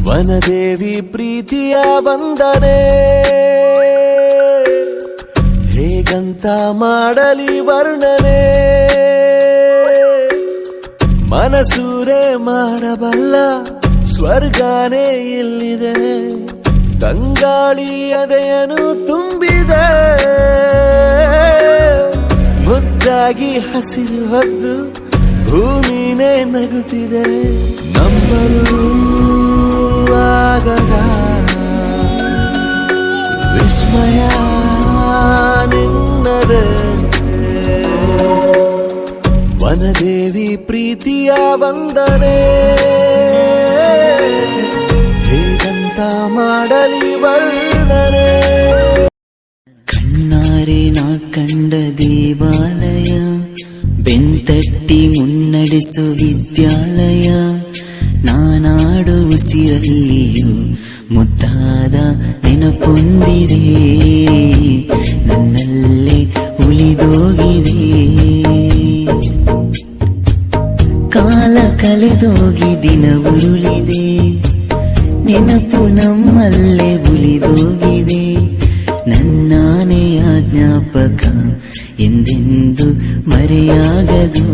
ವನದೇವಿ ಪ್ರೀತಿಯ ವಂದನೆ ಹೇಗಂತ ಮಾಡಲಿ ವರ್ಣನೆ, ಮನಸೂರೆ ಮಾಡಬಲ್ಲ ಸ್ವರ್ಗನೇ ಇಲ್ಲಿದೆ, ತಂಗಾಳಿ ಎದೆಯನ್ನು ತುಂಬಿದೆ, ಮುದ್ದಾಗಿ ಹಸಿರು ಹೊದ್ದು ಭೂಮಿನೇ ನಗುತ್ತಿದೆ, ನಂಬಲು ಆಗದ ವಿಸ್ಮಯ ನಿನ್ನದೆ. ವನದೇವಿ ಪ್ರೀತಿಯ ವಂದನೆ ಹೇಗಂತ ಮಾಡಲಿ ವರ್ಣನೆ. ಕಣ್ಣಾರೆ ನಾ ಕಂಡ ದೇವಾಲಯ, ಬೆಂತಟ್ಟಿ ಮುನ್ನಡೆಸು ವಿದ್ಯಾಲಯ, ನಾನಾಡು ಉಸಿರಲ್ಲಿಯೂ ಮುದ್ದಾದ ನೆನಪೊಂದಿದೆ, ನನ್ನಲ್ಲೇ ಉಳಿದೋಗಿದೆ. ಕಾಲ ಕಳೆದೋಗಿ ದಿನ ಉರುಳಿದೆ, ನೆನಪು ನಮ್ಮಲ್ಲೇ ಉಳಿದೋಗಿದೆ, ನನ್ನಾನೆಯ ಜ್ಞಾಪಕ ಎಂದೆಂದು ಮರೆಯಾಗದು.